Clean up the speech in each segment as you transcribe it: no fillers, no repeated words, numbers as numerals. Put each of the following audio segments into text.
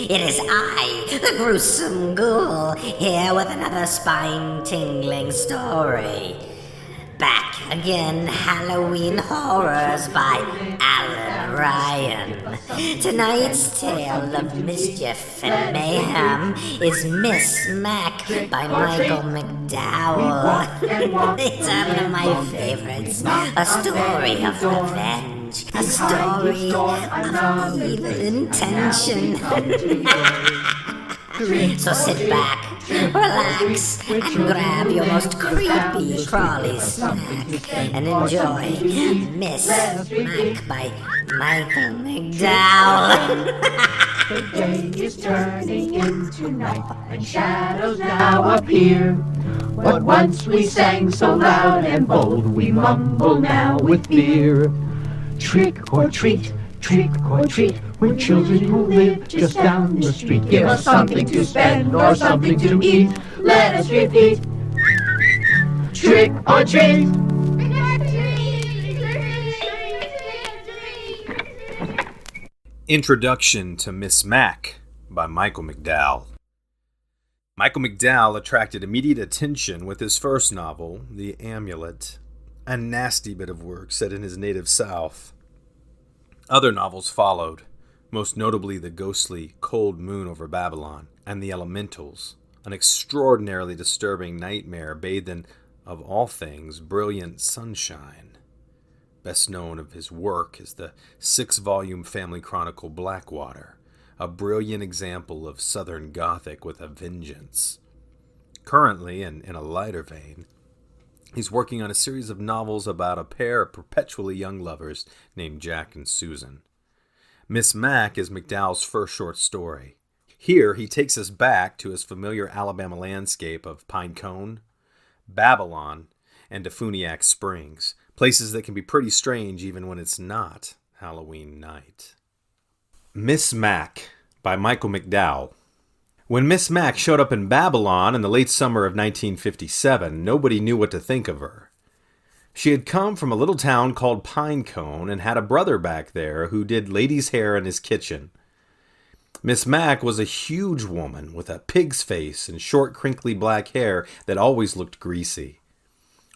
It is I, the Gruesome Ghoul, here with another spine-tingling story. Back again, Halloween Horrors by Alan Ryan. Tonight's tale of mischief and mayhem is Miss Mack by Michael McDowell. It's one of my favorites. A story of revenge. A story of evil intention. So sit back, relax, and grab your most creepy crawly snack and enjoy Miss Mack by Michael McDowell. The day is turning into night, and shadows now appear. What once we sang so loud and bold, we mumble now with fear. Trick or treat, we're children who live just down the street. Give us something to spend or something to eat. Let us repeat. Trick or treat. Introduction to Miss Mack by Michael McDowell. Michael McDowell attracted immediate attention with his first novel, The Amulet, a nasty bit of work set in his native South. Other novels followed, most notably The Ghostly Cold Moon Over Babylon and The Elementals, an extraordinarily disturbing nightmare bathed in, of all things, brilliant sunshine. Best known of his work is the 6-volume family chronicle Blackwater, a brilliant example of Southern Gothic with a vengeance. Currently, and in a lighter vein, he's working on a series of novels about a pair of perpetually young lovers named Jack and Susan. Miss Mack is McDowell's first short story. Here, he takes us back to his familiar Alabama landscape of Pinecone, Babylon, and Defuniak Springs, places that can be pretty strange even when it's not Halloween night. Miss Mack by Michael McDowell. When Miss Mack showed up in Babylon in the late summer of 1957, nobody knew what to think of her. She had come from a little town called Pinecone and had a brother back there who did ladies' hair in his kitchen. Miss Mack was a huge woman with a pig's face and short, crinkly black hair that always looked greasy.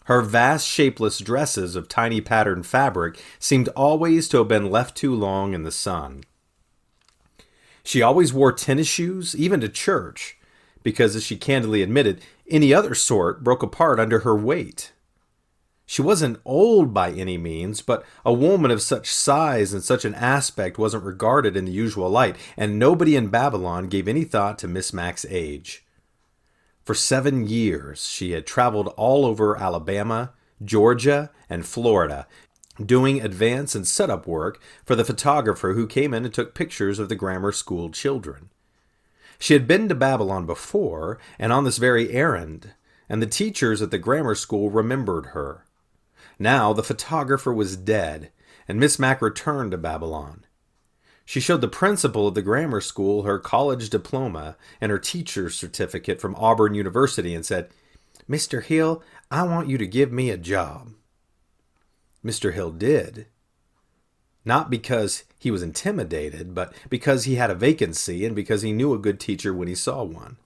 Her vast, shapeless dresses of tiny patterned fabric seemed always to have been left too long in the sun. She always wore tennis shoes, even to church, because, as she candidly admitted, any other sort broke apart under her weight. She wasn't old by any means, but a woman of such size and such an aspect wasn't regarded in the usual light, and nobody in Babylon gave any thought to Miss Mack's age. For 7 years, she had traveled all over Alabama, Georgia, and Florida, doing advance and setup work for the photographer who came in and took pictures of the grammar school children. She had been to Babylon before, and on this very errand, and the teachers at the grammar school remembered her. Now the photographer was dead, and Miss Mack returned to Babylon. She showed the principal of the grammar school her college diploma and her teacher's certificate from Auburn University and said, "Mr. Hill, I want you to give me a job." Mr. Hill did. Not because he was intimidated, but because he had a vacancy and because he knew a good teacher when he saw one.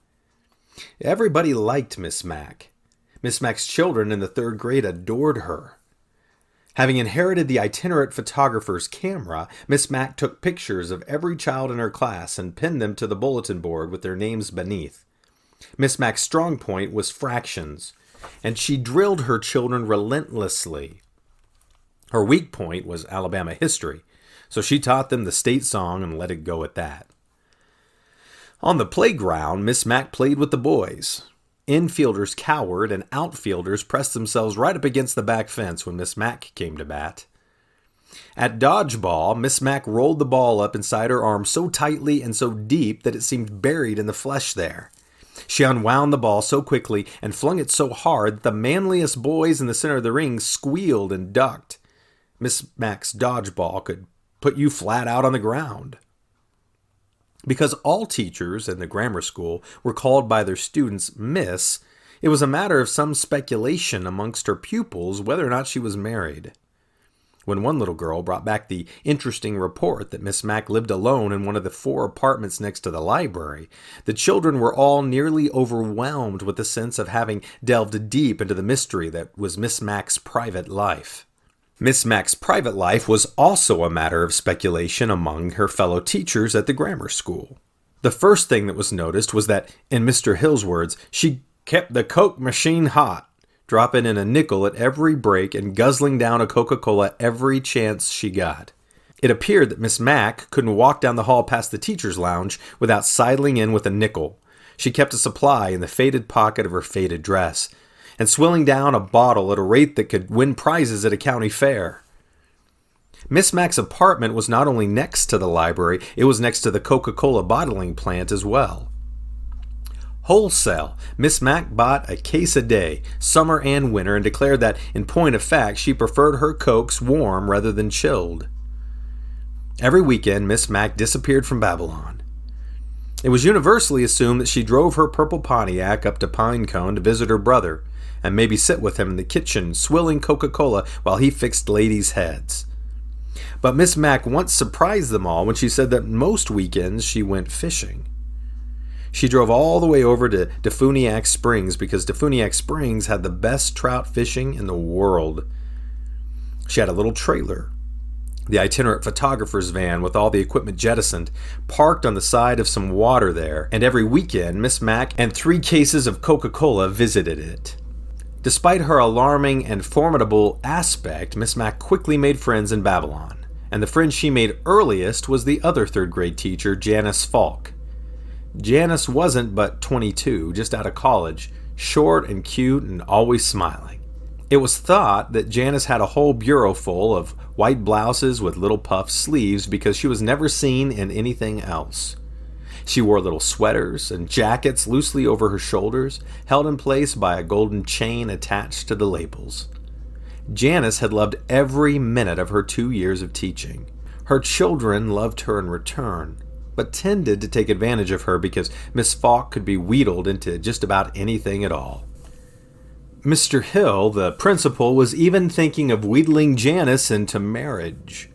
Everybody liked Miss Mack. Miss Mack's children in the 3rd grade adored her. Having inherited the itinerant photographer's camera, Miss Mack took pictures of every child in her class and pinned them to the bulletin board with their names beneath. Miss Mack's strong point was fractions, and she drilled her children relentlessly. Her weak point was Alabama history, so she taught them the state song and let it go at that. On the playground, Miss Mack played with the boys. Infielders cowered and outfielders pressed themselves right up against the back fence when Miss Mack came to bat. At dodgeball, Miss Mack rolled the ball up inside her arm so tightly and so deep that it seemed buried in the flesh there. She unwound the ball so quickly and flung it so hard that the manliest boys in the center of the ring squealed and ducked. Miss Mack's dodgeball could put you flat out on the ground. Because all teachers in the grammar school were called by their students Miss, it was a matter of some speculation amongst her pupils whether or not she was married. When one little girl brought back the interesting report that Miss Mack lived alone in one of the 4 apartments next to the library, the children were all nearly overwhelmed with the sense of having delved deep into the mystery that was Miss Mack's private life. Miss Mack's private life was also a matter of speculation among her fellow teachers at the grammar school. The first thing that was noticed was that, in Mr. Hill's words, she kept the Coke machine hot, dropping in a nickel at every break and guzzling down a Coca-Cola every chance she got. It appeared that Miss Mack couldn't walk down the hall past the teacher's lounge without sidling in with a nickel. She kept a supply in the faded pocket of her faded dress, and swilling down a bottle at a rate that could win prizes at a county fair. Miss Mack's apartment was not only next to the library, it was next to the Coca-Cola bottling plant as well. Wholesale, Miss Mack bought a case a day, summer and winter, and declared that, in point of fact, she preferred her Cokes warm rather than chilled. Every weekend, Miss Mack disappeared from Babylon. It was universally assumed that she drove her purple Pontiac up to Pinecone to visit her brother, and maybe sit with him in the kitchen, swilling Coca-Cola while he fixed ladies' heads. But Miss Mack once surprised them all when she said that most weekends she went fishing. She drove all the way over to Defuniak Springs because Defuniak Springs had the best trout fishing in the world. She had a little trailer, the itinerant photographer's van with all the equipment jettisoned, parked on the side of some water there, and every weekend Miss Mack and 3 cases of Coca-Cola visited it. Despite her alarming and formidable aspect, Miss Mack quickly made friends in Babylon, and the friend she made earliest was the other 3rd grade teacher, Janice Falk. Janice wasn't but 22, just out of college, short and cute and always smiling. It was thought that Janice had a whole bureau full of white blouses with little puffed sleeves because she was never seen in anything else. She wore little sweaters and jackets loosely over her shoulders, held in place by a golden chain attached to the labels. Janice had loved every minute of her 2 years of teaching. Her children loved her in return, but tended to take advantage of her because Miss Falk could be wheedled into just about anything at all. Mr. Hill, the principal, was even thinking of wheedling Janice into marriage.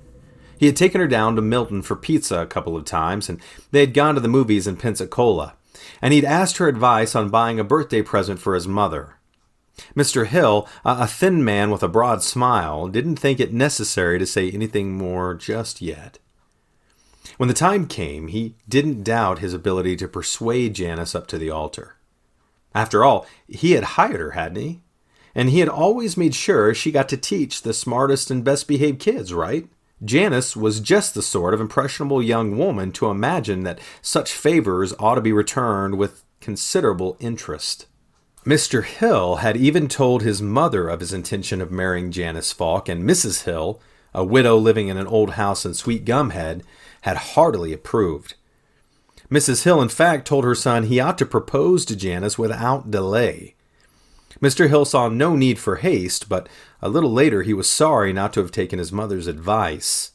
He had taken her down to Milton for pizza a couple of times, and they had gone to the movies in Pensacola, and he'd asked her advice on buying a birthday present for his mother. Mr. Hill, a thin man with a broad smile, didn't think it necessary to say anything more just yet. When the time came, he didn't doubt his ability to persuade Janice up to the altar. After all, he had hired her, hadn't he? And he had always made sure she got to teach the smartest and best behaved kids, right? Janice was just the sort of impressionable young woman to imagine that such favors ought to be returned with considerable interest. Mr. Hill had even told his mother of his intention of marrying Janice Falk, and Mrs. Hill, a widow living in an old house in Sweet Gumhead, had heartily approved. Mrs. Hill, in fact, told her son he ought to propose to Janice without delay. Mr. Hill saw no need for haste, but a little later he was sorry not to have taken his mother's advice.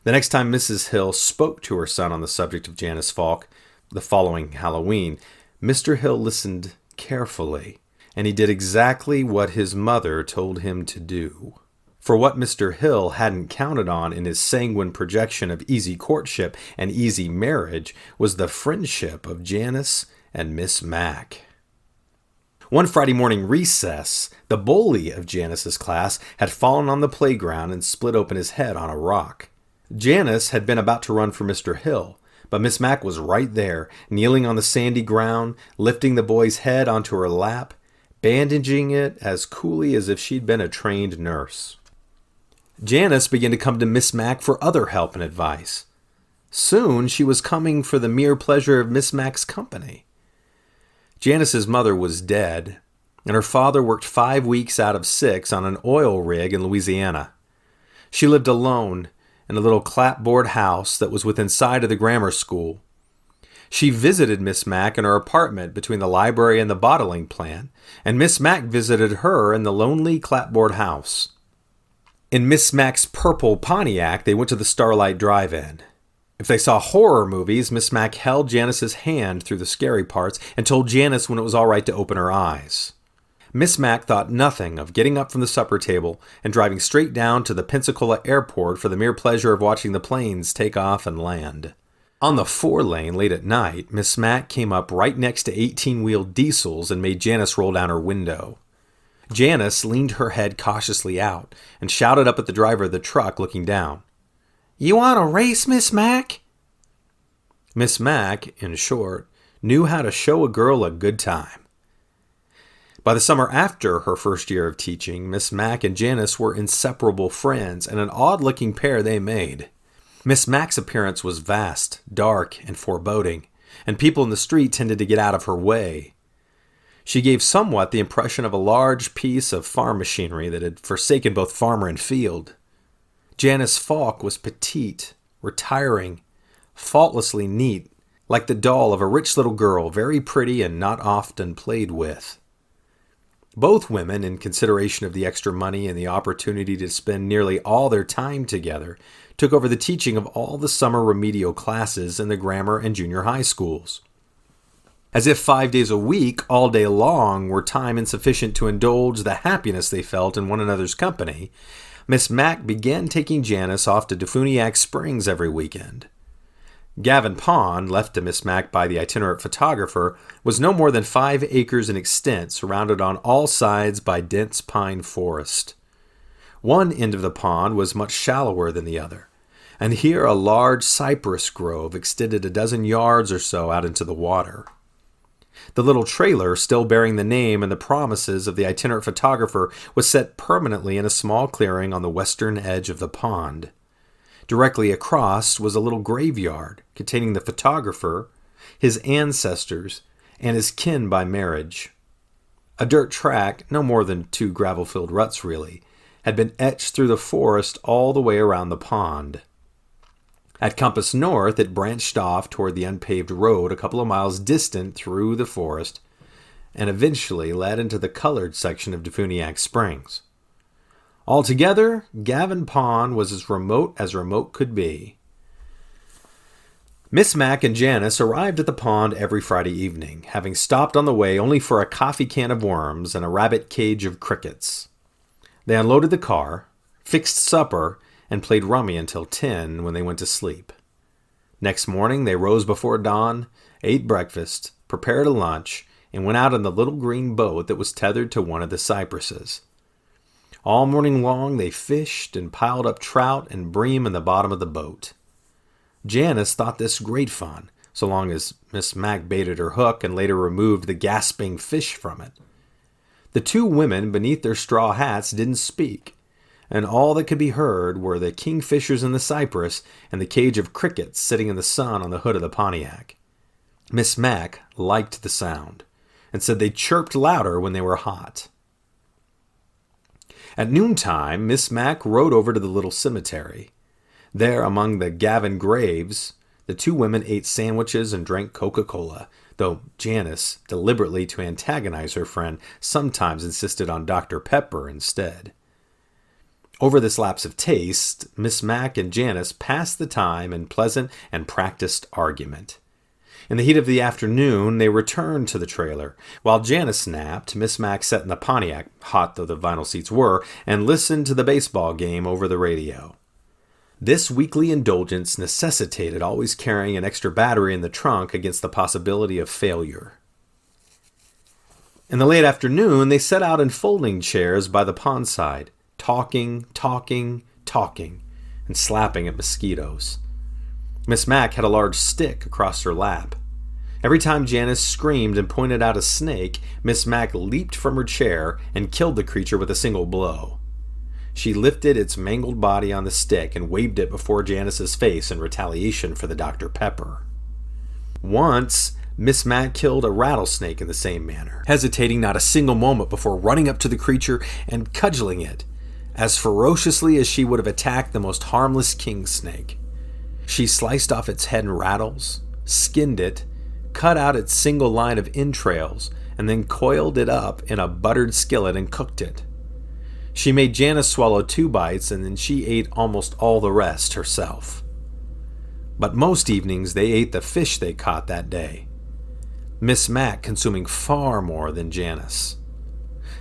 The next time Mrs. Hill spoke to her son on the subject of Janice Falk, the following Halloween, Mr. Hill listened carefully, and he did exactly what his mother told him to do. For what Mr. Hill hadn't counted on in his sanguine projection of easy courtship and easy marriage was the friendship of Janice and Miss Mack. One Friday morning recess, the bully of Janice's class had fallen on the playground and split open his head on a rock. Janice had been about to run for Mr. Hill, but Miss Mack was right there, kneeling on the sandy ground, lifting the boy's head onto her lap, bandaging it as coolly as if she'd been a trained nurse. Janice began to come to Miss Mack for other help and advice. Soon she was coming for the mere pleasure of Miss Mack's company. Janice's mother was dead, and her father worked 5 weeks out of 6 on an oil rig in Louisiana. She lived alone in a little clapboard house that was within sight of the grammar school. She visited Miss Mack in her apartment between the library and the bottling plant, and Miss Mack visited her in the lonely clapboard house. In Miss Mack's purple Pontiac, they went to the Starlight Drive-In. If they saw horror movies, Miss Mack held Janice's hand through the scary parts and told Janice when it was all right to open her eyes. Miss Mack thought nothing of getting up from the supper table and driving straight down to the Pensacola airport for the mere pleasure of watching the planes take off and land. On the 4-lane late at night, Miss Mack came up right next to 18-wheeled diesels and made Janice roll down her window. Janice leaned her head cautiously out and shouted up at the driver of the truck, looking down. "You want to race, Miss Mack?" Miss Mack, in short, knew how to show a girl a good time. By the summer after her first year of teaching, Miss Mack and Janice were inseparable friends, and an odd-looking pair they made. Miss Mack's appearance was vast, dark, and foreboding, and people in the street tended to get out of her way. She gave somewhat the impression of a large piece of farm machinery that had forsaken both farmer and field. Janice Falk was petite, retiring, faultlessly neat, like the doll of a rich little girl, very pretty and not often played with. Both women, in consideration of the extra money and the opportunity to spend nearly all their time together, took over the teaching of all the summer remedial classes in the grammar and junior high schools. As if 5 days a week, all day long, were time insufficient to indulge the happiness they felt in one another's company, Miss Mack began taking Janice off to Defuniak Springs every weekend. Gavan Pond, left to Miss Mack by the itinerant photographer, was no more than 5 acres in extent, surrounded on all sides by dense pine forest. One end of the pond was much shallower than the other, and here a large cypress grove extended a dozen yards or so out into the water. The little trailer, still bearing the name and the promises of the itinerant photographer, was set permanently in a small clearing on the western edge of the pond. Directly across was a little graveyard containing the photographer, his ancestors, and his kin by marriage. A dirt track, no more than 2 gravel-filled ruts really, had been etched through the forest all the way around the pond. At Compass North, it branched off toward the unpaved road a couple of miles distant through the forest and eventually led into the colored section of Defuniak Springs. Altogether, Gavan Pond was as remote could be. Miss Mack and Janice arrived at the pond every Friday evening, having stopped on the way only for a coffee can of worms and a rabbit cage of crickets. They unloaded the car, fixed supper, and played rummy until 10 when they went to sleep. Next morning, they rose before dawn, ate breakfast, prepared a lunch, and went out in the little green boat that was tethered to one of the cypresses. All morning long they fished and piled up trout and bream in the bottom of the boat. Janice thought this great fun, so long as Miss Mack baited her hook and later removed the gasping fish from it. The 2 women beneath their straw hats didn't speak, and all that could be heard were the kingfishers in the cypress and the cage of crickets sitting in the sun on the hood of the Pontiac. Miss Mack liked the sound, and said they chirped louder when they were hot. At noontime, Miss Mack rode over to the little cemetery. There, among the Gavan graves, the 2 women ate sandwiches and drank Coca-Cola, though Janice, deliberately to antagonize her friend, sometimes insisted on Dr. Pepper instead. Over this lapse of taste, Miss Mack and Janice passed the time in pleasant and practiced argument. In the heat of the afternoon, they returned to the trailer. While Janice napped, Miss Mack sat in the Pontiac, hot though the vinyl seats were, and listened to the baseball game over the radio. This weekly indulgence necessitated always carrying an extra battery in the trunk against the possibility of failure. In the late afternoon, they sat out in folding chairs by the pondside, talking, and slapping at mosquitoes. Miss Mack had a large stick across her lap. Every time Janice screamed and pointed out a snake, Miss Mack leaped from her chair and killed the creature with a single blow. She lifted its mangled body on the stick and waved it before Janice's face in retaliation for the Dr. Pepper. Once, Miss Mack killed a rattlesnake in the same manner, hesitating not a single moment before running up to the creature and cudgeling it, as ferociously as she would have attacked the most harmless king snake. She sliced off its head and rattles, skinned it, cut out its single line of entrails, and then coiled it up in a buttered skillet and cooked it. She made Janice swallow 2 bites, and then she ate almost all the rest herself. But most evenings they ate the fish they caught that day, Miss Mack consuming far more than Janice.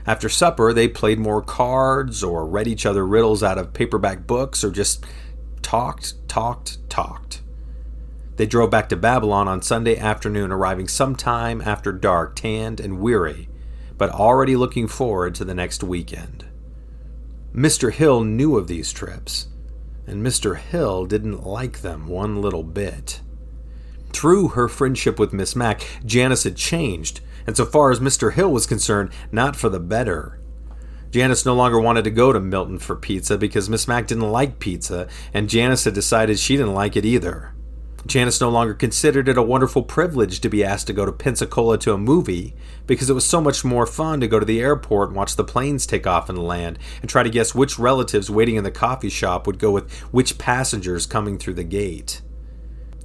After supper, they played more cards or read each other riddles out of paperback books or just talked. They drove back to Babylon on Sunday afternoon, arriving sometime after dark, tanned and weary, but already looking forward to the next weekend. Mr. Hill knew of these trips, and Mr. Hill didn't like them one little bit. Through her friendship with Miss Mack, Janice had changed, and so far as Mr. Hill was concerned, not for the better. Janice no longer wanted to go to Milton for pizza because Miss Mack didn't like pizza, and Janice had decided she didn't like it either. Janice no longer considered it a wonderful privilege to be asked to go to Pensacola to a movie because it was so much more fun to go to the airport and watch the planes take off and land and try to guess which relatives waiting in the coffee shop would go with which passengers coming through the gate.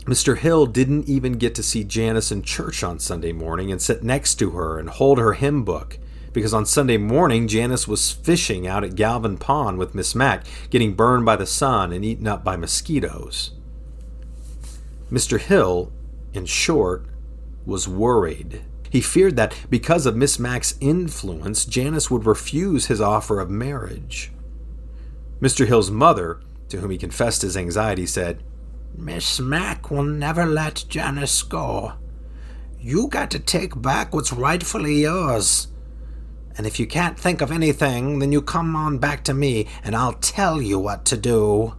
Mr. Hill didn't even get to see Janice in church on Sunday morning and sit next to her and hold her hymn book because on Sunday morning Janice was fishing out at Gavan Pond with Miss Mack, getting burned by the sun and eaten up by mosquitoes. Mr. Hill, in short, was worried. He feared that because of Miss Mack's influence, Janice would refuse his offer of marriage. Mr. Hill's mother, to whom he confessed his anxiety, said, "Miss Mack will never let Janice go. You got to take back what's rightfully yours. And if you can't think of anything, then you come on back to me and I'll tell you what to do."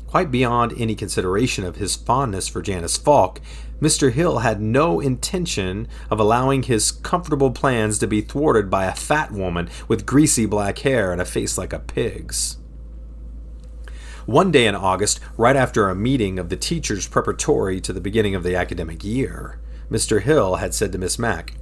Quite beyond any consideration of his fondness for Janice Falk, Mr. Hill had no intention of allowing his comfortable plans to be thwarted by a fat woman with greasy black hair and a face like a pig's. One day in August, right after a meeting of the teachers preparatory to the beginning of the academic year, Mr. Hill had said to Miss Mack,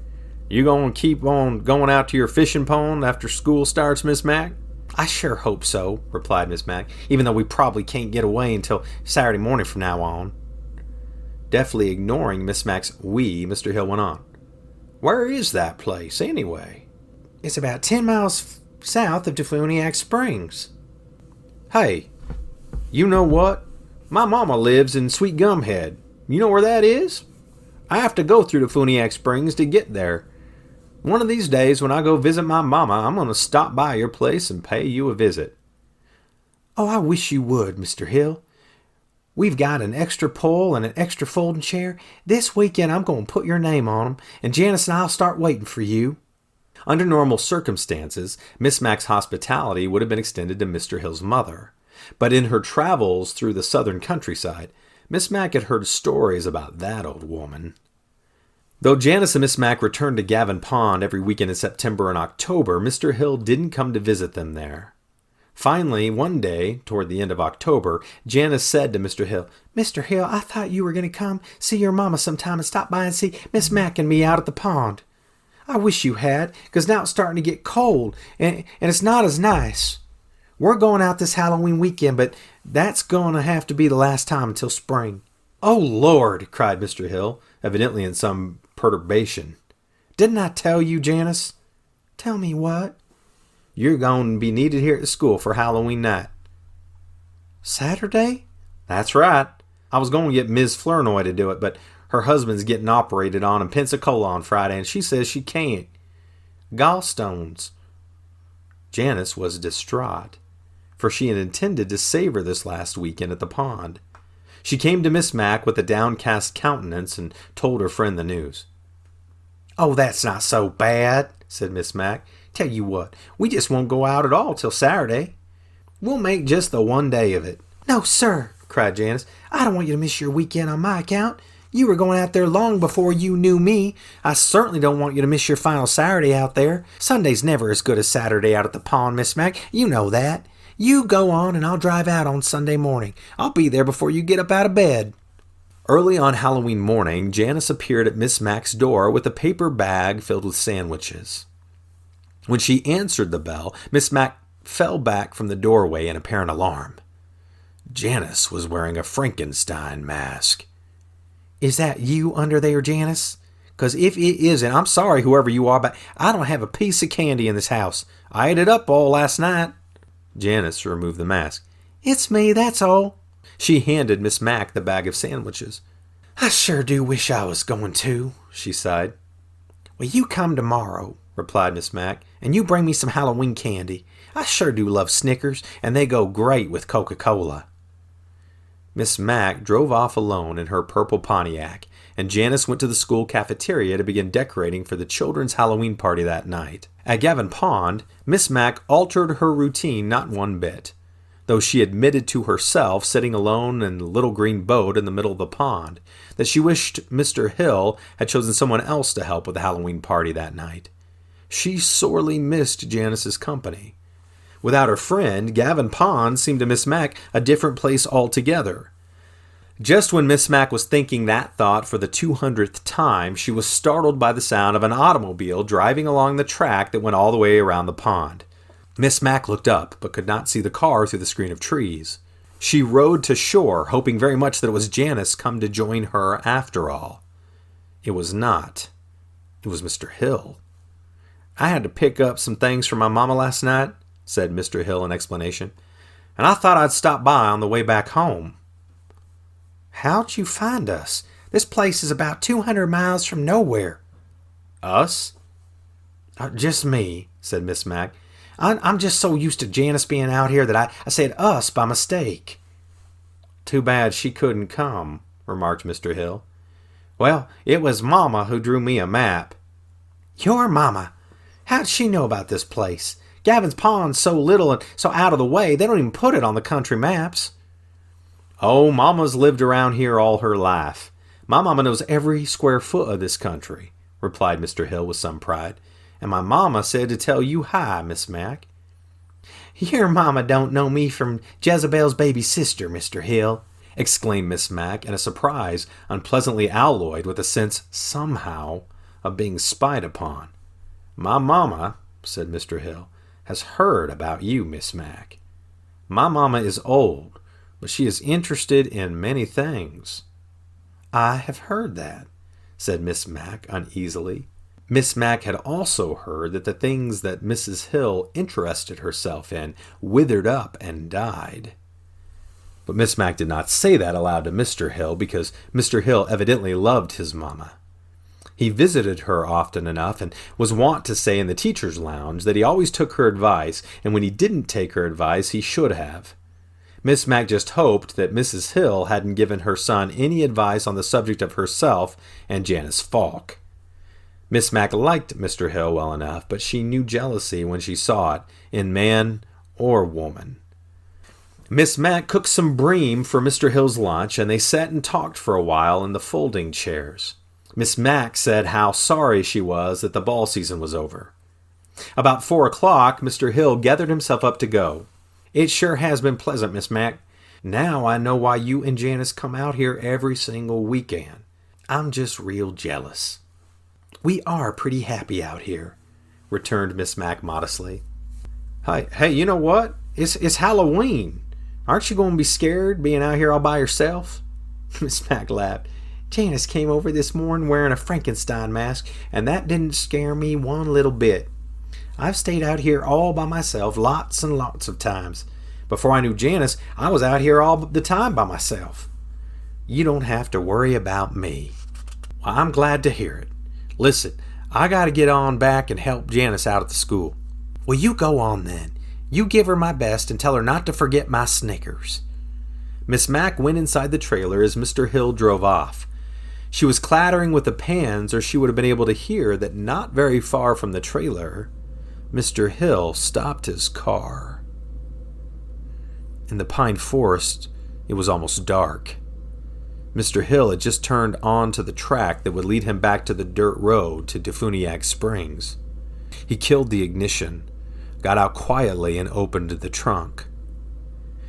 "You gonna keep on going out to your fishing pond after school starts, Miss Mack?" "I sure hope so," replied Miss Mack, "even though we probably can't get away until Saturday morning from now on." Deftly ignoring Miss Mack's "we," Mr. Hill went on. "Where is that place, anyway?" "It's about 10 miles south of Defuniak Springs." "Hey, you know what? My mama lives in Sweet Gumhead. You know where that is? I have to go through Defuniak Springs to get there. One of these days, when I go visit my mama, I'm going to stop by your place and pay you a visit." "Oh, I wish you would, Mr. Hill. We've got an extra pole and an extra folding chair. This weekend, I'm going to put your name on them, and Janice and I'll start waiting for you." Under normal circumstances, Miss Mack's hospitality would have been extended to Mr. Hill's mother. But in her travels through the southern countryside, Miss Mack had heard stories about that old woman. Though Janice and Miss Mack returned to Gavan Pond every weekend in September and October, Mr. Hill didn't come to visit them there. Finally, one day, toward the end of October, Janice said to Mr. Hill, "Mr. Hill, I thought you were going to come see your mama sometime and stop by and see Miss Mack and me out at the pond. I wish you had, because now it's starting to get cold, and it's not as nice. We're going out this Halloween weekend, but that's going to have to be the last time until spring." "Oh, Lord!" cried Mr. Hill, evidently in some perturbation. "Didn't I tell you, Janice?" "Tell me what?" "You're going to be needed here at the school for Halloween night." "Saturday?" "That's right. I was going to get Ms. Flournoy to do it, but her husband's getting operated on in Pensacola on Friday, and she says she can't. Gallstones." Janice was distraught, for she had intended to savor this last weekend at the pond. She came to Miss Mack with a downcast countenance and told her friend the news. "Oh, that's not so bad," said Miss Mack. "Tell you what, we just won't go out at all till Saturday. We'll make just the one day of it." "No, sir," cried Janice. "I don't want you to miss your weekend on my account. You were going out there long before you knew me. I certainly don't want you to miss your final Saturday out there. Sunday's never as good as Saturday out at the pond, Miss Mack. You know that. You go on and I'll drive out on Sunday morning. I'll be there before you get up out of bed." Early on Halloween morning, Janice appeared at Miss Mack's door with a paper bag filled with sandwiches. When she answered the bell, Miss Mack fell back from the doorway in apparent alarm. Janice was wearing a Frankenstein mask. "Is that you under there, Janice? Because if it isn't, I'm sorry, whoever you are, but I don't have a piece of candy in this house. I ate it up all last night." Janice removed the mask. "It's me, that's all." She handed Miss Mack the bag of sandwiches. "I sure do wish I was going too," she sighed. "Well, you come tomorrow. replied Miss Mack. "And you bring me some Halloween candy. I sure do love Snickers, and they go great with Coca-Cola." Miss Mack drove off alone in her purple Pontiac, and Janice went to the school cafeteria to begin decorating for the children's Halloween party that night. At Gavan Pond, Miss Mack altered her routine not one bit, though she admitted to herself, sitting alone in the little green boat in the middle of the pond, that she wished Mr. Hill had chosen someone else to help with the Halloween party that night. She sorely missed Janice's company. Without her friend, Gavan Pond seemed to Miss Mack a different place altogether. Just when Miss Mack was thinking that thought for the 200th time, she was startled by the sound of an automobile driving along the track that went all the way around the pond. Miss Mack looked up, but could not see the car through the screen of trees. She rowed to shore, hoping very much that it was Janice come to join her after all. It was not. It was Mr. Hill. "I had to pick up some things for my mama last night," said Mr. Hill in explanation, "and I thought I'd stop by on the way back home." "How'd you find us? This place is about 200 miles from nowhere." "Us?" "Just me," said Miss Mack. I'm just so used to Janice being out here that I said us by mistake." "Too bad she couldn't come," remarked Mr. Hill. "Well, it was Mama who drew me a map." "Your Mama? How'd she know about this place? Gavan's Pond's so little and so out of the way, they don't even put it on the country maps." "Oh, Mama's lived around here all her life. My Mama knows every square foot of this country," replied Mr. Hill with some pride. "And my Mama said to tell you hi, Miss Mack." "Your Mama don't know me from Jezebel's baby sister, Mr. Hill," exclaimed Miss Mack in a surprise unpleasantly alloyed with a sense, somehow, of being spied upon. "My Mama," said Mr. Hill, "has heard about you, Miss Mack. My Mama is old, but she is interested in many things." "I have heard that," said Miss Mack uneasily. Miss Mack had also heard that the things that Mrs. Hill interested herself in withered up and died. But Miss Mack did not say that aloud to Mr. Hill, because Mr. Hill evidently loved his Mama. He visited her often enough and was wont to say in the teacher's lounge that he always took her advice, and when he didn't take her advice, he should have. Miss Mack just hoped that Mrs. Hill hadn't given her son any advice on the subject of herself and Janice Falk. Miss Mack liked Mr. Hill well enough, but she knew jealousy when she saw it, in man or woman. Miss Mack cooked some bream for Mr. Hill's lunch, and they sat and talked for a while in the folding chairs. Miss Mack said how sorry she was that the ball season was over. About 4 o'clock, Mr. Hill gathered himself up to go. "It sure has been pleasant, Miss Mack. Now I know why you and Janice come out here every single weekend. I'm just real jealous." "We are pretty happy out here," returned Miss Mack modestly. Hey, you know what? It's Halloween. Aren't you going to be scared being out here all by yourself?" Miss Mack laughed. "Janice came over this morning wearing a Frankenstein mask, and that didn't scare me one little bit. I've stayed out here all by myself lots and lots of times. Before I knew Janice, I was out here all the time by myself." "You don't have to worry about me." "Well, I'm glad to hear it. Listen, I got to get on back and help Janice out at the school." "Well, you go on then. You give her my best and tell her not to forget my Snickers." Miss Mack went inside the trailer as Mr. Hill drove off. She was clattering with the pans, or she would have been able to hear that not very far from the trailer, Mr. Hill stopped his car. In the pine forest, it was almost dark. Mr. Hill had just turned onto the track that would lead him back to the dirt road to Defuniak Springs. He killed the ignition, got out quietly, and opened the trunk.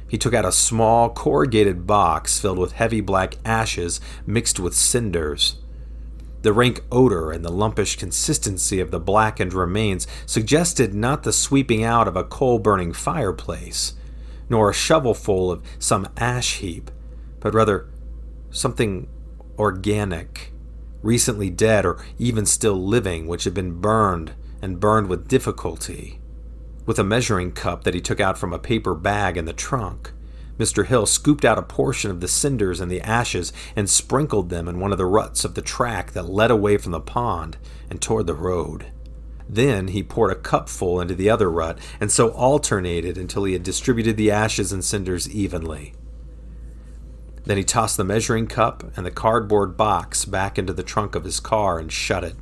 He took out a small, corrugated box filled with heavy black ashes mixed with cinders. The rank odor and the lumpish consistency of the blackened remains suggested not the sweeping out of a coal-burning fireplace, nor a shovelful of some ash heap, but rather something organic, recently dead or even still living, which had been burned and burned with difficulty. With a measuring cup that he took out from a paper bag in the trunk, Mr. Hill scooped out a portion of the cinders and the ashes and sprinkled them in one of the ruts of the track that led away from the pond and toward the road. Then he poured a cupful into the other rut, and so alternated until he had distributed the ashes and cinders evenly. Then he tossed the measuring cup and the cardboard box back into the trunk of his car and shut it.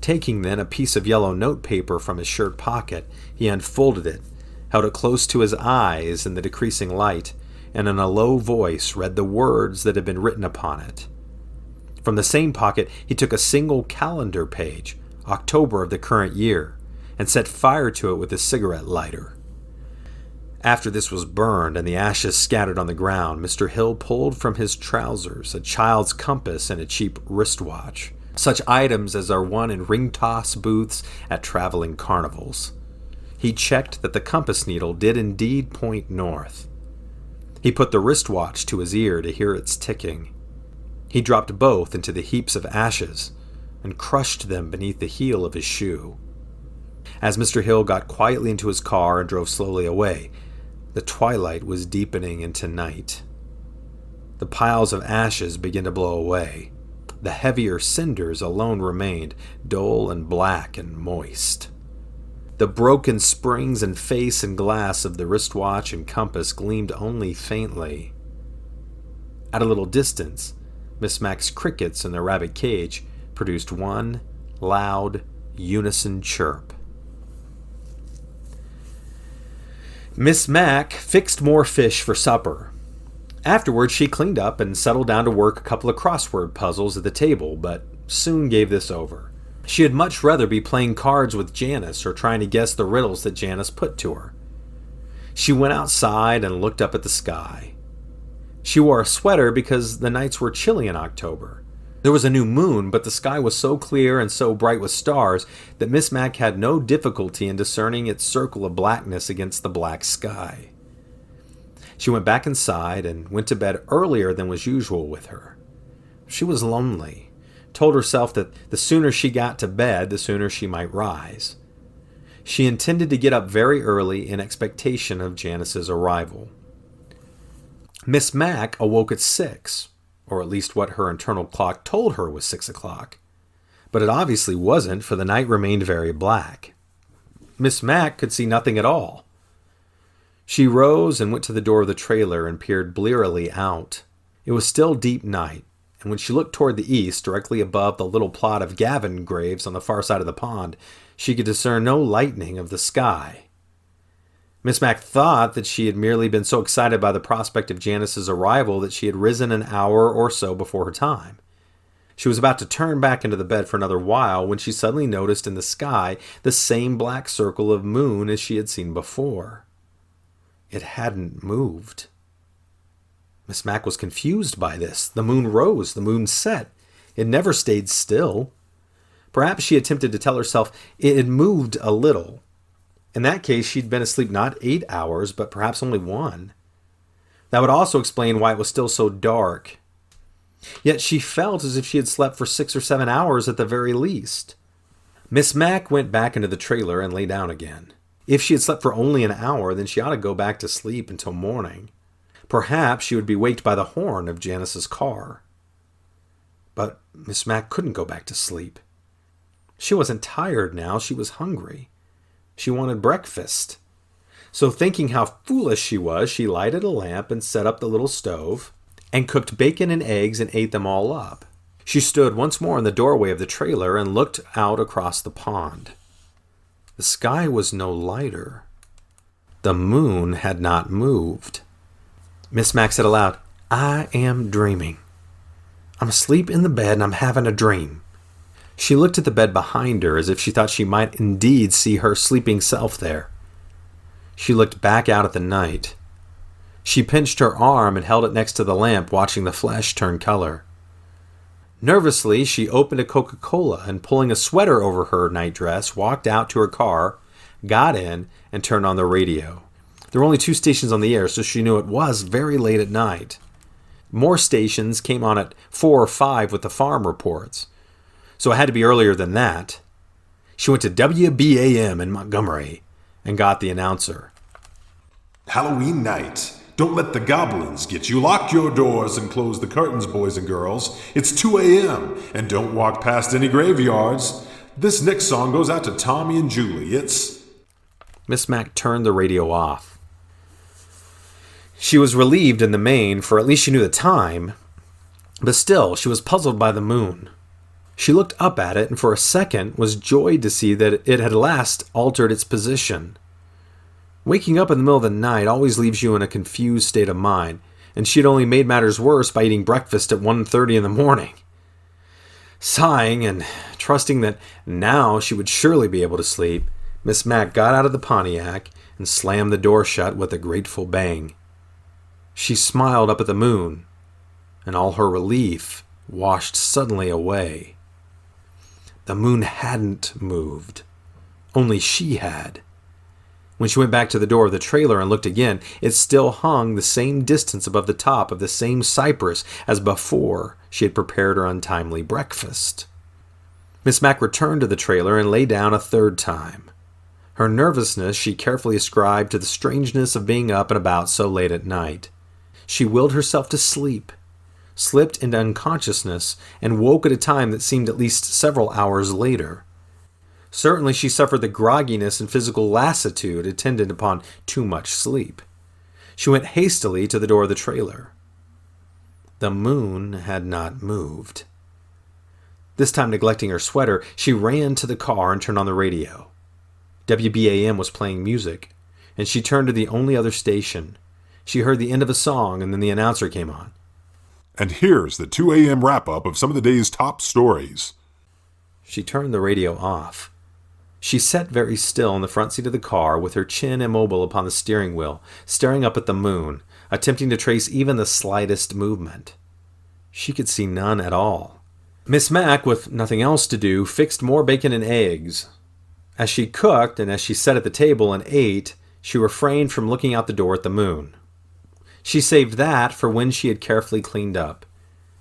Taking then a piece of yellow notepaper from his shirt pocket, he unfolded it, held it close to his eyes in the decreasing light, and in a low voice read the words that had been written upon it. From the same pocket he took a single calendar page, October of the current year, and set fire to it with a cigarette lighter. After this was burned and the ashes scattered on the ground, Mr. Hill pulled from his trousers a child's compass and a cheap wristwatch, such items as are won in ring-toss booths at traveling carnivals. He checked that the compass needle did indeed point north. He put the wristwatch to his ear to hear its ticking. He dropped both into the heaps of ashes and crushed them beneath the heel of his shoe. As Mr. Hill got quietly into his car and drove slowly away, the twilight was deepening into night. The piles of ashes began to blow away. The heavier cinders alone remained, dull and black and moist. The broken springs and face and glass of the wristwatch and compass gleamed only faintly. At a little distance, Miss Mack's crickets in their rabbit cage produced one loud, unison chirp. Miss Mack fixed more fish for supper. Afterwards, she cleaned up and settled down to work a couple of crossword puzzles at the table, but soon gave this over. She would much rather be playing cards with Janice or trying to guess the riddles that Janice put to her. She went outside and looked up at the sky. She wore a sweater because the nights were chilly in October. There was a new moon, but the sky was so clear and so bright with stars that Miss Mack had no difficulty in discerning its circle of blackness against the black sky. She went back inside and went to bed earlier than was usual with her. She was lonely, told herself that the sooner she got to bed, the sooner she might rise. She intended to get up very early in expectation of Janice's arrival. Miss Mack awoke at 6. Or at least what her internal clock told her was 6 o'clock. But it obviously wasn't, for the night remained very black. Miss Mack could see nothing at all. She rose and went to the door of the trailer and peered blearily out. It was still deep night, and when she looked toward the east, directly above the little plot of Gavan graves on the far side of the pond, she could discern no lightening of the sky. Miss Mack thought that she had merely been so excited by the prospect of Janice's arrival that she had risen an hour or so before her time. She was about to turn back into the bed for another while when she suddenly noticed in the sky the same black circle of moon as she had seen before. It hadn't moved. Miss Mack was confused by this. The moon rose, the moon set. It never stayed still. Perhaps she attempted to tell herself it had moved a little. In that case, she'd been asleep not 8 hours, but perhaps only 1. That would also explain why it was still so dark. Yet she felt as if she had slept for 6 or 7 hours at the very least. Miss Mack went back into the trailer and lay down again. If she had slept for only an hour, then she ought to go back to sleep until morning. Perhaps she would be waked by the horn of Janice's car. But Miss Mack couldn't go back to sleep. She wasn't tired now, she was hungry. She wanted breakfast. So thinking how foolish she was, she lighted a lamp and set up the little stove and cooked bacon and eggs and ate them all up. She stood once more in the doorway of the trailer and looked out across the pond. The sky was no lighter. The moon had not moved. Miss Mack said aloud, "I am dreaming. I'm asleep in the bed and I'm having a dream." She looked at the bed behind her as if she thought she might indeed see her sleeping self there. She looked back out at the night. She pinched her arm and held it next to the lamp, watching the flesh turn color. Nervously, she opened a Coca-Cola and, pulling a sweater over her nightdress, walked out to her car, got in, and turned on the radio. There were only 2 stations on the air, so she knew it was very late at night. More stations came on at 4 or 5 with the farm reports, so it had to be earlier than that. She went to WBAM in Montgomery and got the announcer. Halloween night. Don't let the goblins get you. Lock your doors and close the curtains, boys and girls. It's 2 a.m., and don't walk past any graveyards. This next song goes out to Tommy and Julie. It's... Miss Mack turned the radio off. She was relieved in the main, for at least she knew the time, but still, she was puzzled by the moon. She looked up at it and for a second was joyed to see that it had at last altered its position. Waking up in the middle of the night always leaves you in a confused state of mind, and she had only made matters worse by eating breakfast at 1:30 in the morning. Sighing and trusting that now she would surely be able to sleep, Miss Mack got out of the Pontiac and slammed the door shut with a grateful bang. She smiled up at the moon, and all her relief washed suddenly away. The moon hadn't moved. Only she had. When she went back to the door of the trailer and looked again, it still hung the same distance above the top of the same cypress as before she had prepared her untimely breakfast. Miss Mack returned to the trailer and lay down a third time. Her nervousness she carefully ascribed to the strangeness of being up and about so late at night. She willed herself to sleep, slipped into unconsciousness, and woke at a time that seemed at least several hours later. Certainly she suffered the grogginess and physical lassitude attendant upon too much sleep. She went hastily to the door of the trailer. The moon had not moved. This time neglecting her sweater, she ran to the car and turned on the radio. WBAM was playing music, and she turned to the only other station. She heard the end of a song, and then the announcer came on. And here's the 2 a.m. wrap-up of some of the day's top stories. She turned the radio off. She sat very still in the front seat of the car with her chin immobile upon the steering wheel, staring up at the moon, attempting to trace even the slightest movement. She could see none at all. Miss Mack, with nothing else to do, fixed more bacon and eggs. As she cooked and as she sat at the table and ate, she refrained from looking out the door at the moon. She saved that for when she had carefully cleaned up.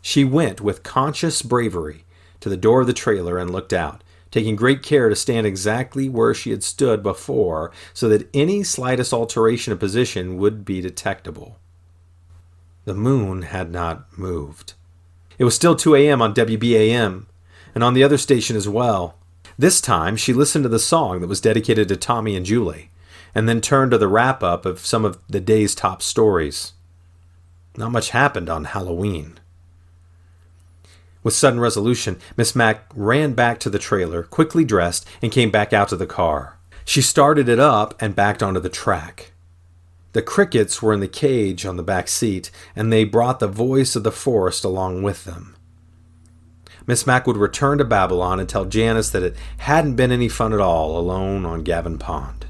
She went with conscious bravery to the door of the trailer and looked out, taking great care to stand exactly where she had stood before so that any slightest alteration of position would be detectable. The moon had not moved. It was still 2 a.m. on WBAM, and on the other station as well. This time, she listened to the song that was dedicated to Tommy and Julie, and then turned to the wrap-up of some of the day's top stories. Not much happened on Halloween. With sudden resolution, Miss Mack ran back to the trailer, quickly dressed, and came back out to the car. She started it up and backed onto the track. The crickets were in the cage on the back seat, and they brought the voice of the forest along with them. Miss Mack would return to Babylon and tell Janice that it hadn't been any fun at all alone on Gavan Pond.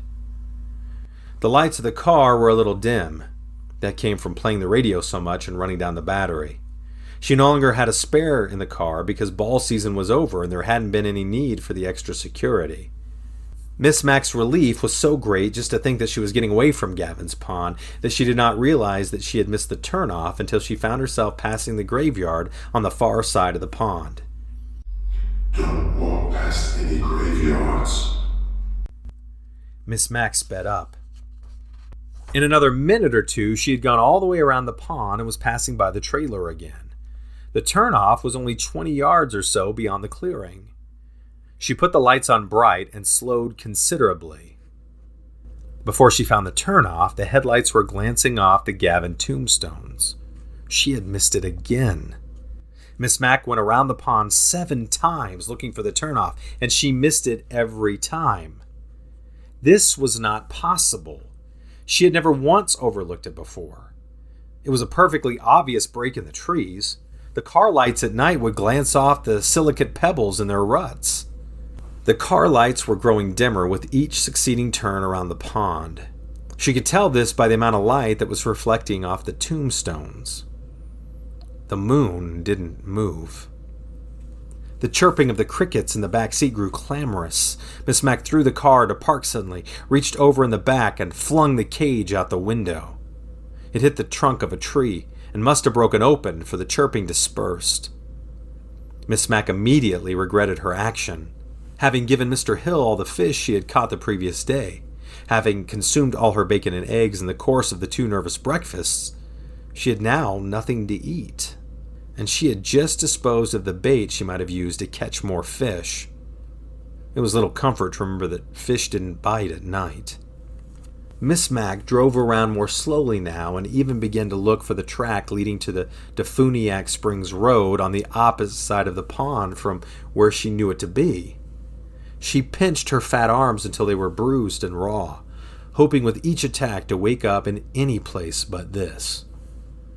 The lights of the car were a little dim. That came from playing the radio so much and running down the battery. She no longer had a spare in the car because ball season was over and there hadn't been any need for the extra security. Miss Mack's relief was so great just to think that she was getting away from Gavan's Pond that she did not realize that she had missed the turnoff until she found herself passing the graveyard on the far side of the pond. Don't walk past any graveyards. Miss Mack sped up. In another minute or two, she had gone all the way around the pond and was passing by the trailer again. The turnoff was only 20 yards or so beyond the clearing. She put the lights on bright and slowed considerably. Before she found the turnoff, the headlights were glancing off the Gavan tombstones. She had missed it again. Miss Mack went around the pond 7 times looking for the turnoff, and she missed it every time. This was not possible. She had never once overlooked it before. It was a perfectly obvious break in the trees. The car lights at night would glance off the silicate pebbles in their ruts. The car lights were growing dimmer with each succeeding turn around the pond. She could tell this by the amount of light that was reflecting off the tombstones. The moon didn't move. The chirping of the crickets in the back seat grew clamorous. Miss Mack threw the car to park suddenly, reached over in the back, and flung the cage out the window. It hit the trunk of a tree and must have broken open, for the chirping dispersed. Miss Mack immediately regretted her action. Having given Mr. Hill all the fish she had caught the previous day, having consumed all her bacon and eggs in the course of the 2 nervous breakfasts, she had now nothing to eat, and she had just disposed of the bait she might have used to catch more fish. It was little comfort to remember that fish didn't bite at night. Miss Mack drove around more slowly now and even began to look for the track leading to the Defuniak Springs Road on the opposite side of the pond from where she knew it to be. She pinched her fat arms until they were bruised and raw, hoping with each attack to wake up in any place but this.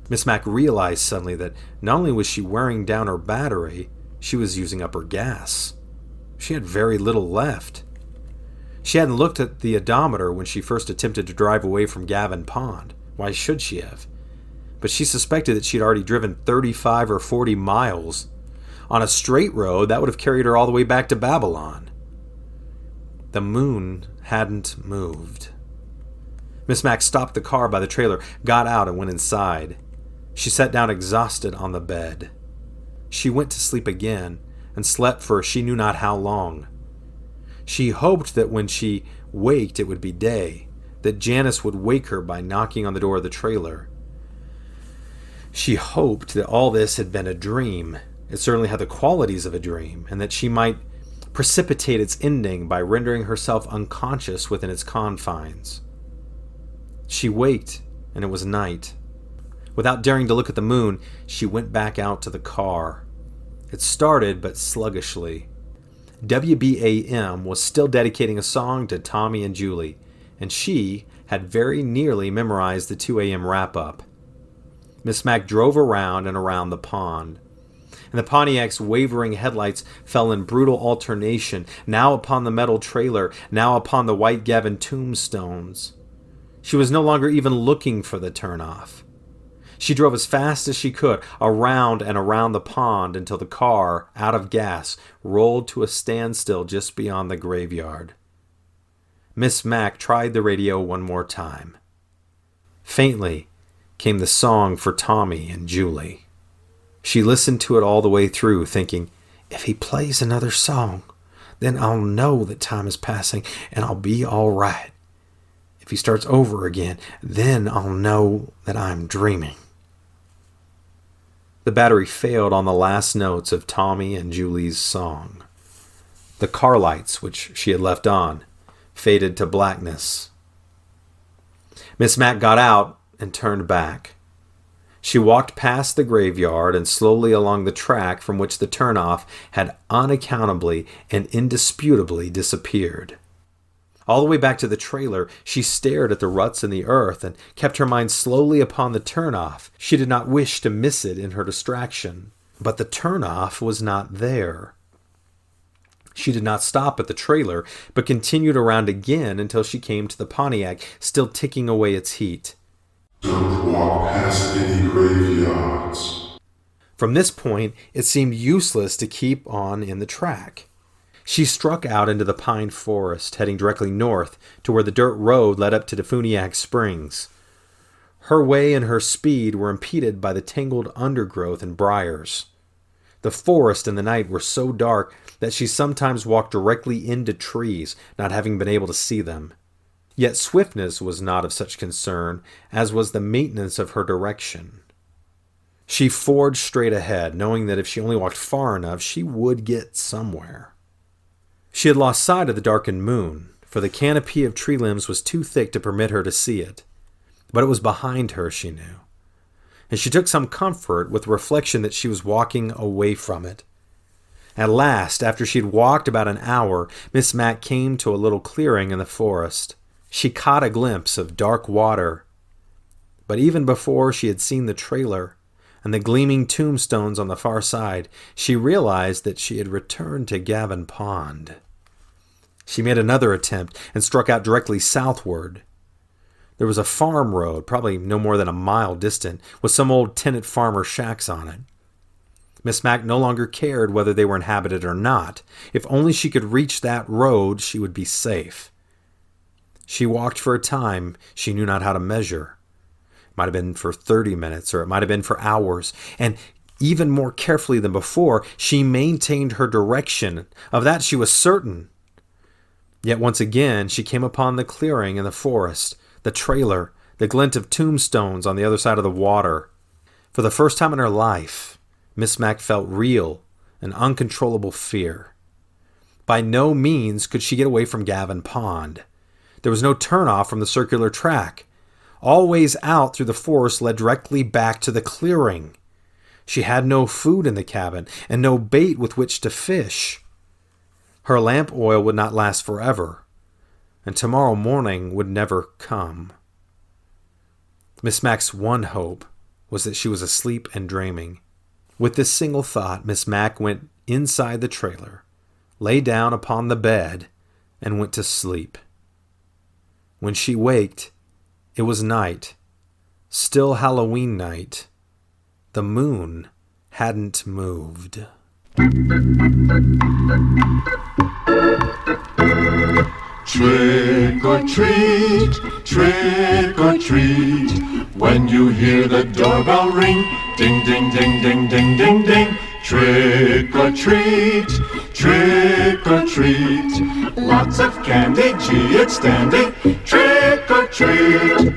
Miss Mack realized suddenly that not only was she wearing down her battery, she was using up her gas. She had very little left. She hadn't looked at the odometer when she first attempted to drive away from Gavan Pond. Why should she have? But she suspected that she had already driven 35 or 40 miles. On a straight road, that would have carried her all the way back to Babylon. The moon hadn't moved. Miss Mack stopped the car by the trailer, got out, and went inside. She sat down exhausted on the bed. She went to sleep again and slept for she knew not how long. She hoped that when she waked it would be day, that Janice would wake her by knocking on the door of the trailer. She hoped that all this had been a dream. It certainly had the qualities of a dream, and that she might precipitate its ending by rendering herself unconscious within its confines. She waked, and it was night. Without daring to look at the moon, she went back out to the car. It started, but sluggishly. WBAM was still dedicating a song to Tommy and Julie, and she had very nearly memorized the 2 a.m. wrap-up. Miss Mack drove around and around the pond, and the Pontiac's wavering headlights fell in brutal alternation, now upon the metal trailer, now upon the white Gavan tombstones. She was no longer even looking for the turnoff. She drove as fast as she could, around and around the pond, until the car, out of gas, rolled to a standstill just beyond the graveyard. Miss Mack tried the radio one more time. Faintly came the song for Tommy and Julie. She listened to it all the way through, thinking, if he plays another song, then I'll know that time is passing and I'll be all right. If he starts over again, then I'll know that I'm dreaming. The battery failed on the last notes of Tommy and Julie's song. The car lights, which she had left on, faded to blackness. Miss Mack got out and turned back. She walked past the graveyard and slowly along the track from which the turnoff had unaccountably and indisputably disappeared. All the way back to the trailer, she stared at the ruts in the earth and kept her mind slowly upon the turnoff. She did not wish to miss it in her distraction. But the turnoff was not there. She did not stop at the trailer, but continued around again until she came to the Pontiac, still ticking away its heat. Don't walk past any graveyards. From this point, it seemed useless to keep on in the track. She struck out into the pine forest, heading directly north to where the dirt road led up to Defuniak Springs. Her way and her speed were impeded by the tangled undergrowth and briars. The forest and the night were so dark that she sometimes walked directly into trees, not having been able to see them. Yet swiftness was not of such concern, as was the maintenance of her direction. She forged straight ahead, knowing that if she only walked far enough, she would get somewhere. She had lost sight of the darkened moon, for the canopy of tree limbs was too thick to permit her to see it. But it was behind her, she knew. And she took some comfort with the reflection that she was walking away from it. At last, after she had walked about an hour, Miss Mack came to a little clearing in the forest. She caught a glimpse of dark water. But even before she had seen the trailer and the gleaming tombstones on the far side, she realized that she had returned to Gavan Pond. She made another attempt and struck out directly southward. There was a farm road, probably no more than a mile distant, with some old tenant farmer shacks on it. Miss Mack no longer cared whether they were inhabited or not. If only she could reach that road, she would be safe. She walked for a time she knew not how to measure. It might have been for 30 minutes, or it might have been for hours, and even more carefully than before, she maintained her direction. Of that she was certain. Yet once again she came upon the clearing in the forest, the trailer, the glint of tombstones on the other side of the water. For the first time in her life, Miss Mack felt real and uncontrollable fear. By no means could she get away from Gavan Pond. There was no turnoff from the circular track. All ways out through the forest led directly back to the clearing. She had no food in the cabin and no bait with which to fish. Her lamp oil would not last forever, and tomorrow morning would never come. Miss Mack's one hope was that she was asleep and dreaming. With this single thought, Miss Mack went inside the trailer, lay down upon the bed, and went to sleep. When she waked, it was night, still Halloween night. The moon hadn't moved. Trick or treat, trick or treat. When you hear the doorbell ring, ding, ding, ding, ding, ding, ding, ding. Trick or treat, trick or treat. Lots of candy, gee, it's dandy. Trick or treat.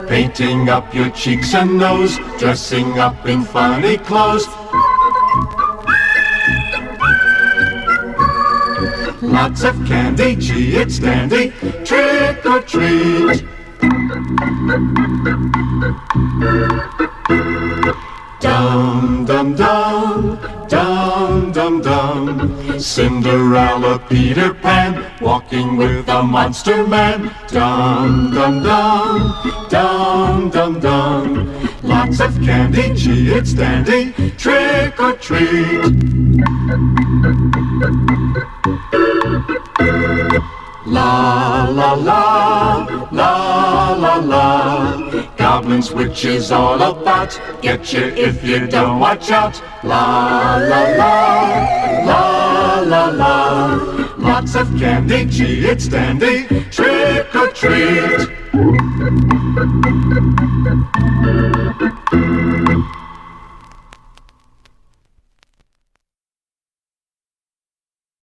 Painting up your cheeks and nose, dressing up in funny clothes. Lots of candy, gee, it's dandy. Trick or treat. Dum dum dum, dum dum dum. Cinderella, Peter Pan, walking with a monster man. Dum dum dum, dum dum dum. Lots of candy, gee, it's dandy. Trick or treat. La la la, la la la. Goblins, witches all about. Get you if you don't watch out. La la la, la la la. Lots of candy, gee, it's dandy. Trick or treat.